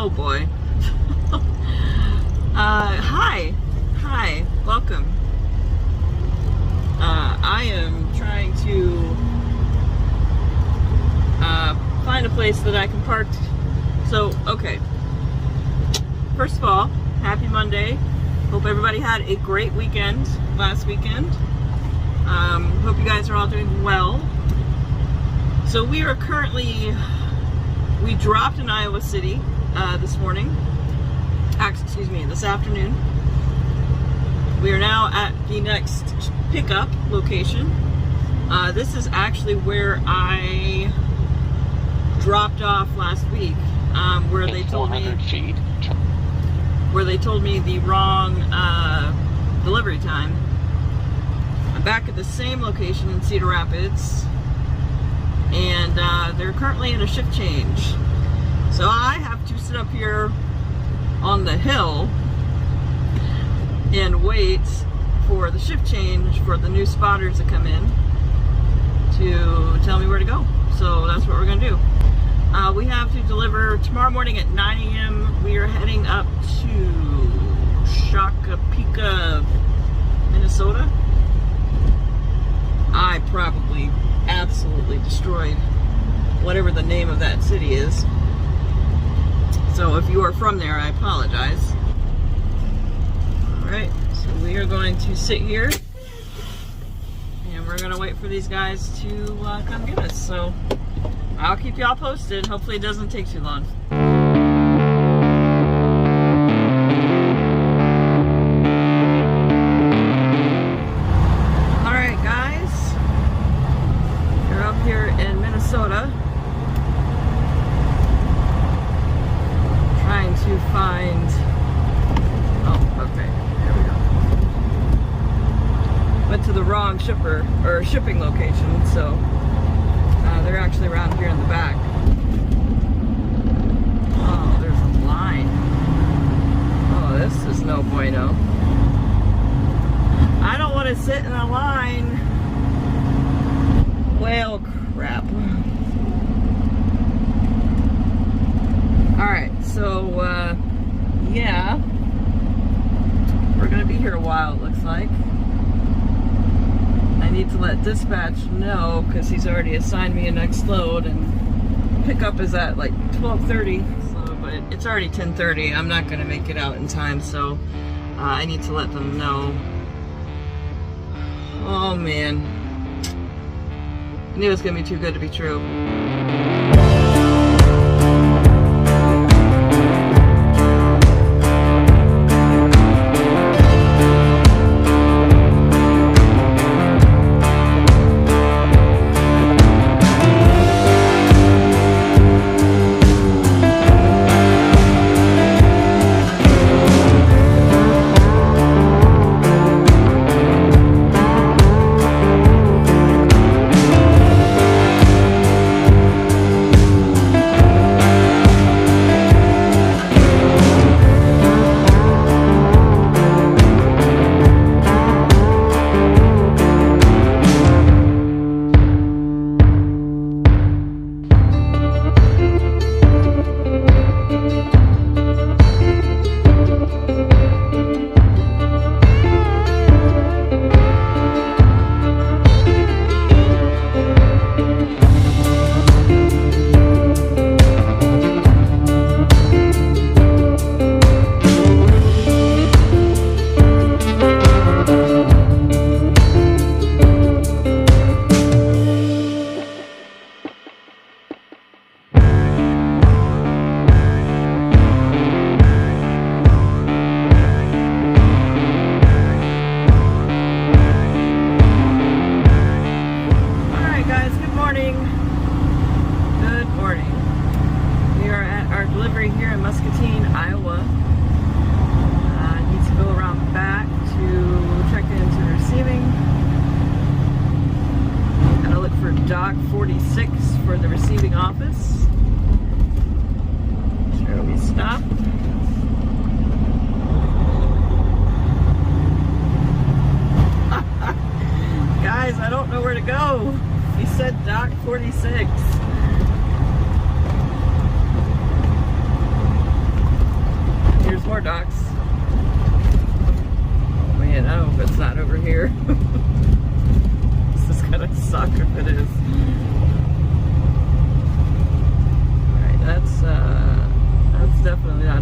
Oh boy. Hi, welcome. I am trying to find a place that I can park. So, okay. First of all, happy Monday. Hope everybody had a great weekend last weekend. Hope you guys are all doing well. So we are currently, we dropped in Iowa City this morning. Excuse me, this afternoon. We are now at the next pickup location. This is actually where I dropped off last week, where they told me the wrong delivery time. I'm back at the same location in Cedar Rapids, and they're currently in a shift change. So I have to sit up here on the hill and wait for the shift change for the new spotters to come in to tell me where to go. So that's what we're gonna do. We have to deliver tomorrow morning at 9 a.m. We are heading up to Shakopee, Minnesota. I probably absolutely destroyed whatever the name of that city is. So if you are from there, I apologize. Alright, so we are going to sit here and we're going to wait for these guys to come get us. So I'll keep y'all posted. Hopefully it doesn't take too long. Alright guys, we're up here in Minnesota trying to find, oh okay, there we go. Went to the wrong shipper or shipping location, so they're actually around here in the back. Oh, there's a line. Oh, this is no bueno. I don't want to sit in a line. Well, crap. Alright, so, yeah. We're going to be here a while, it looks like. I need to let dispatch know because he's already assigned me a next load, and pickup is at like 12:30. So, but it's already 10:30. I'm not going to make it out in time, so I need to let them know. Oh man, I knew it was going to be too good to be true.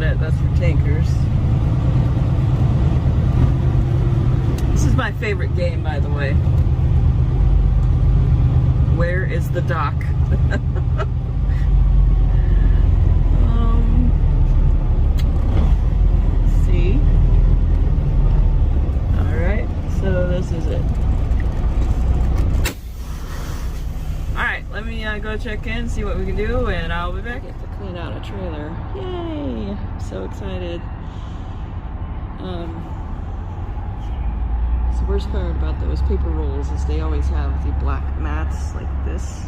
it. That's for tankers. This is my favorite game, by the way. Where is the dock? Let's see. Alright, so this is it. Alright, let me go check in, see what we can do, and I'll be back. Get to clean out a trailer. Yay! I'm so excited. The worst part about those paper rolls is they always have the black mats like this.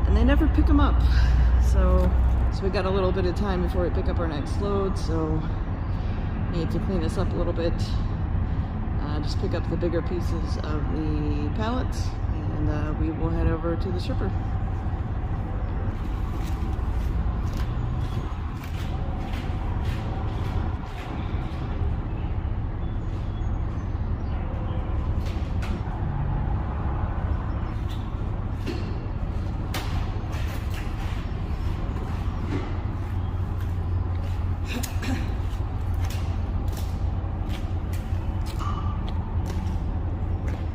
And they never pick them up. So we got a little bit of time before we pick up our next load, so need to clean this up a little bit. Just pick up the bigger pieces of the pallets, and we will head over to the shipper.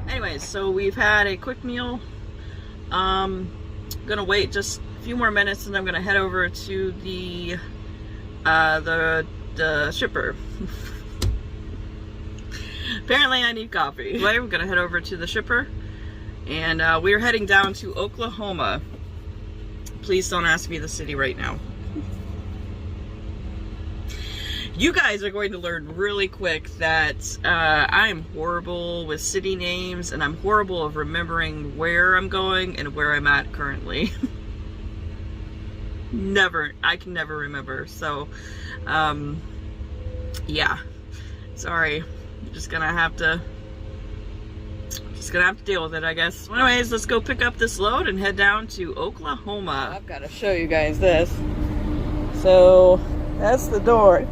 Anyways, so we've had a quick meal. Gonna wait just a few more minutes and I'm gonna head over to the shipper. Apparently I need coffee. Anyway, we're gonna head over to the shipper, and we're heading down to Oklahoma. Please don't ask me the city right now. You guys are going to learn really quick that I am horrible with city names, and I'm horrible of remembering where I'm going and where I'm at currently. I can never remember. So, yeah, sorry. I'm just gonna have to deal with it, I guess. Anyways, let's go pick up this load and head down to Oklahoma. I've got to show you guys this. So that's the door.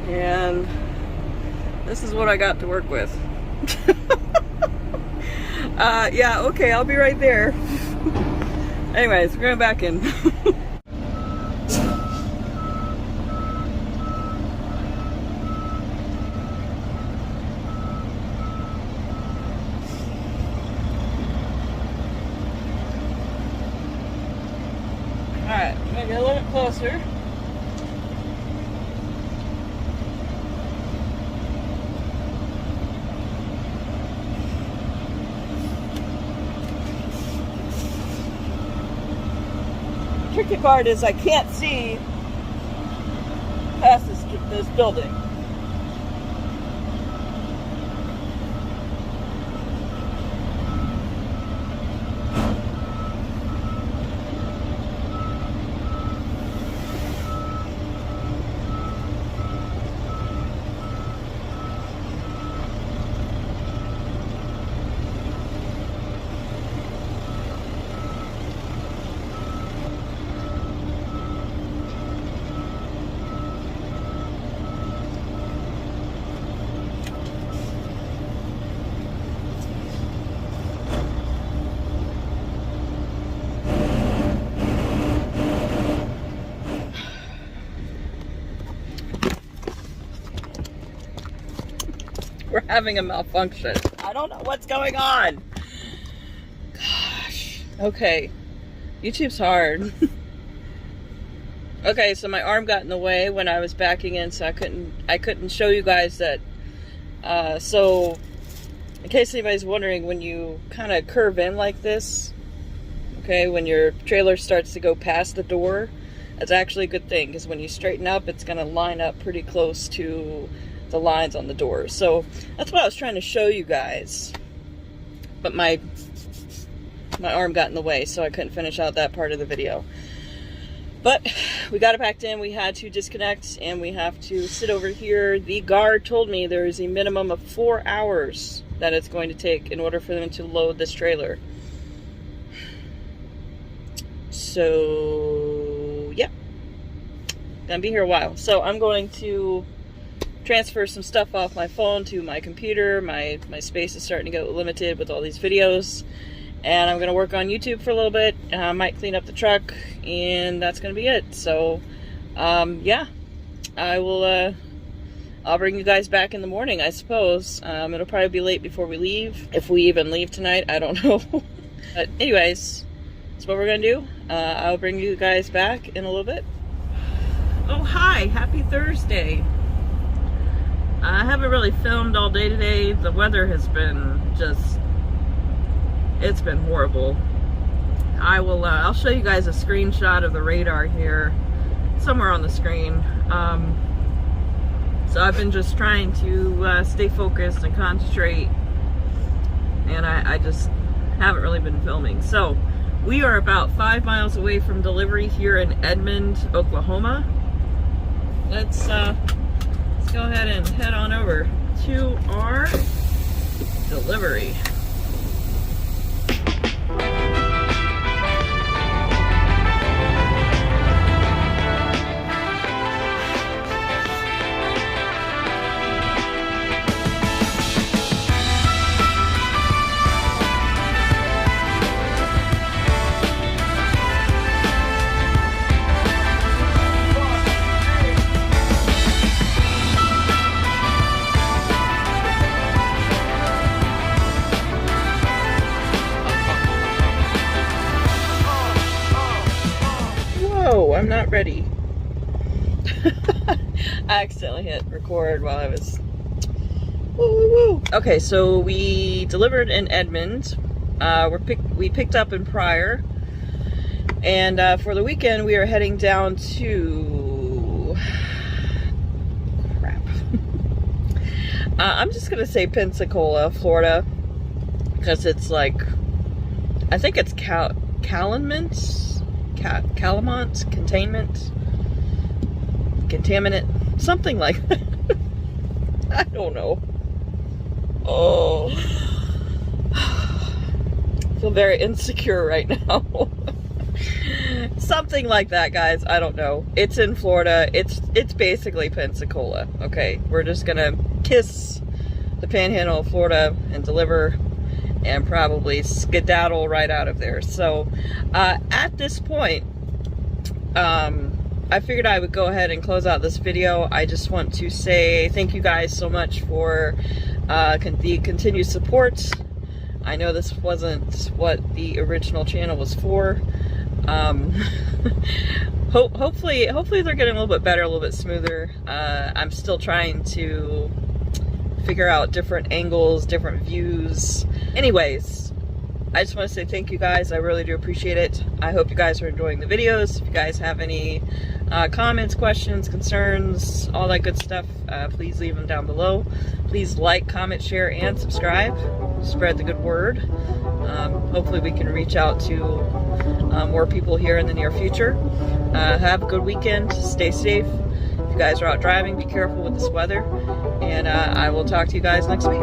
And this is what I got to work with. Yeah, okay, I'll be right there. Anyways, we're going back in. Alright, I'm going to get a little bit closer. Tricky part is I can't see past this building. We're having a malfunction. I don't know what's going on. Gosh. Okay. YouTube's hard. Okay, so my arm got in the way when I was backing in, so I couldn't show you guys that. So in case anybody's wondering, when you kind of curve in like this, okay, when your trailer starts to go past the door, that's actually a good thing, because when you straighten up, it's going to line up pretty close to the lines on the door. So that's what I was trying to show you guys, but my arm got in the way, so I couldn't finish out that part of the video. But we got it packed in. We had to disconnect, and we have to sit over here. The guard told me there is a minimum of 4 hours that it's going to take in order for them to load this trailer. So yeah, gonna be here a while. So I'm going to transfer some stuff off my phone to my computer. My space is starting to get limited with all these videos, and I'm gonna work on YouTube for a little bit. I might clean up the truck, and that's gonna be it. So yeah, I will I'll bring you guys back in the morning, I suppose. It'll probably be late before we leave, if we even leave tonight, I don't know. But anyways, that's what we're gonna do. I'll bring you guys back in a little bit. Oh hi, happy Thursday. I haven't really filmed all day today. The weather has been just, it's been horrible. I'll show you guys a screenshot of the radar here, somewhere on the screen. So I've been just trying to stay focused and concentrate, and I just haven't really been filming. So we are about 5 miles away from delivery here in Edmond, Oklahoma. Let's go ahead and head on over to our delivery. Oh, I'm not ready. I accidentally hit record while I was... Woo, woo, woo. Okay, so we delivered in Edmond. We picked up in Pryor. And for the weekend, we are heading down to... Crap. I'm just going to say Pensacola, Florida. Because it's like... I think it's Calumet, contaminant, something like that. I don't know. Oh, I feel very insecure right now. Something like that, guys. I don't know. It's in Florida. It's basically Pensacola. Okay, we're just gonna kiss the panhandle of Florida and deliver, and probably skedaddle right out of there. So at this point, I figured I would go ahead and close out this video. I just want to say thank you guys so much for the continued support. I know this wasn't what the original channel was for. Hopefully they're getting a little bit better, a little bit smoother. I'm still trying to figure out different angles, different views. Anyways, I just want to say thank you guys. I really do appreciate it. I hope you guys are enjoying the videos. If you guys have any comments, questions, concerns, all that good stuff, please leave them down below. Please like, comment, share, and subscribe. Spread the good word. Hopefully we can reach out to more people here in the near future. Have a good weekend. Stay safe. If you guys are out driving, be careful with this weather. And I will talk to you guys next week.